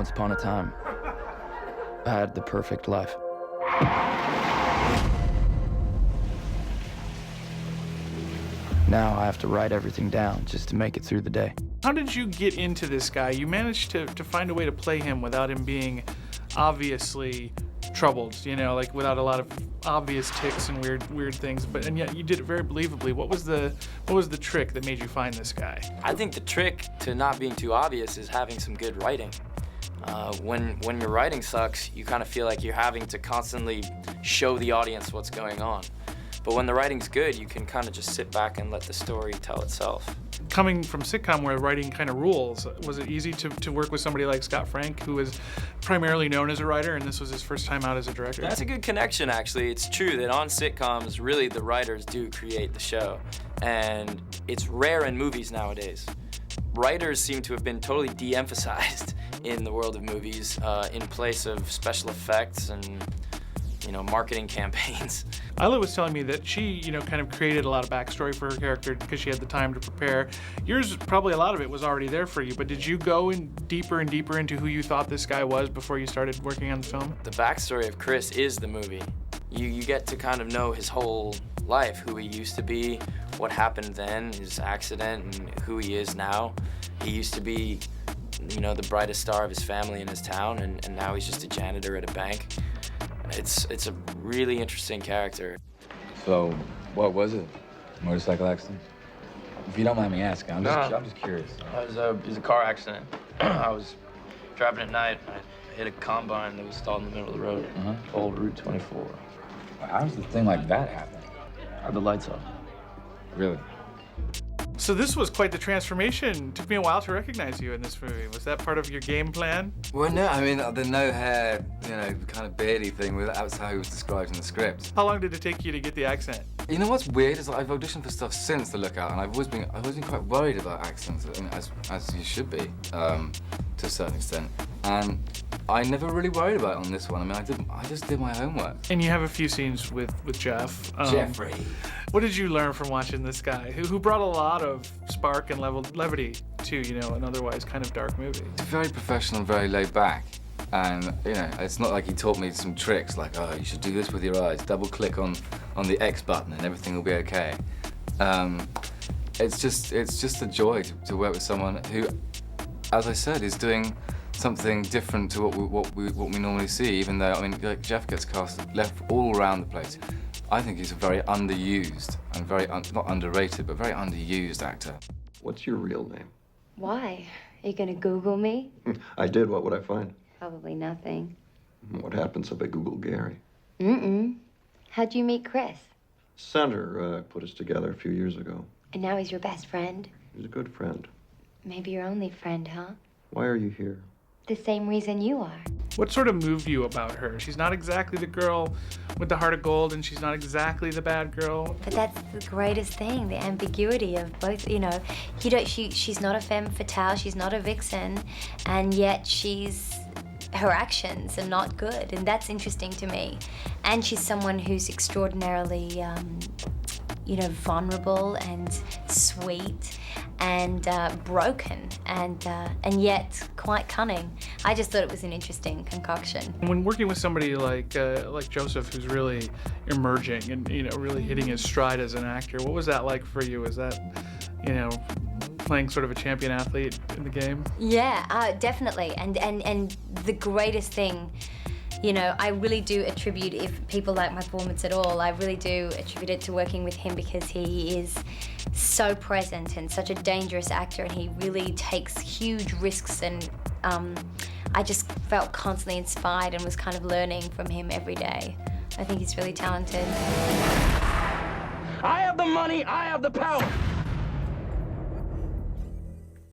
once upon a time, I had the perfect life. Now I have to write everything down just to make it through the day. How did you get into this guy? You managed to find a way to play him without him being obviously troubled, you know, like without a lot of obvious tics and weird things, and yet you did it very believably. What was the trick that made you find this guy? I think the trick to not being too obvious is having some good writing. When your writing sucks, you kind of feel like you're having to constantly show the audience what's going on. But when the writing's good, you can kind of just sit back and let the story tell itself. Coming from sitcom where writing kind of rules, was it easy to work with somebody like Scott Frank, who is primarily known as a writer, and this was his first time out as a director? That's a good connection, actually. It's true that on sitcoms, really the writers do create the show. And it's rare in movies nowadays. Writers seem to have been totally de-emphasized in the world of movies in place of special effects and, you know, marketing campaigns. Isla was telling me that she, you know, kind of created a lot of backstory for her character because she had the time to prepare. Yours, probably a lot of it was already there for you, but did you go in deeper and deeper into who you thought this guy was before you started working on the film? The backstory of Chris is the movie. You get to kind of know his whole life, who he used to be, what happened then, his accident, and who he is now. He used to be, you know, the brightest star of his family in his town, and now he's just a janitor at a bank. It's a really interesting character. So, what was it? Motorcycle accident? If you don't mind me asking, I'm just curious. It was a car accident. I was driving at night. I hit a combine that was stalled in the middle of the road. Old Route 24. How does the thing like that happen? I had the lights off. Really? So this was quite the transformation. It took me a while to recognize you in this movie. Was that part of your game plan? Well, no, I mean, the no hair, you know, kind of beardy thing, that's how he was described in the script. How long did it take you to get the accent? You know what's weird is I've auditioned for stuff since The Lookout, and I've always been quite worried about accents, I mean, as you should be, to a certain extent. And I never really worried about it on this one. I mean, I just did my homework. And you have a few scenes with Jeff. Jeffrey. What did you learn from watching this guy, who brought a lot of spark and levity to, you know, an otherwise kind of dark movie? He's very professional, very laid back. And, you know, it's not like he taught me some tricks like, oh, you should do this with your eyes, double click on the X button and everything will be okay. It's just a joy to work with someone who, as I said, is doing something different to what we normally see, even though, I mean, like Jeff gets cast left all around the place. I think he's a very underused and very, not underrated, but very underused actor. What's your real name? Why? Are you gonna Google me? I did. What would I find? Probably nothing. What happens if I Google Gary? How'd you meet Chris? Center put us together a few years ago. And now he's your best friend? He's a good friend. Maybe your only friend, huh? Why are you here? The same reason you are. What sort of moved you about her? She's not exactly the girl with the heart of gold, and she's not exactly the bad girl. But that's the greatest thing, the ambiguity of both, you know. She's not a femme fatale, she's not a vixen, and yet her actions are not good, and that's interesting to me. And she's someone who's extraordinarily, you know, vulnerable and sweet and broken and yet quite cunning. I just thought it was an interesting concoction. When working with somebody like Joseph, who's really emerging and, you know, really hitting his stride as an actor, what was that like for you? Was that, you know, playing sort of a champion athlete in the game? Yeah, definitely. And the greatest thing, you know, I really do attribute, if people like my performance at all, I really do attribute it to working with him because he is so present and such a dangerous actor, and he really takes huge risks, and I just felt constantly inspired and was kind of learning from him every day. I think he's really talented. I have the money, I have the power.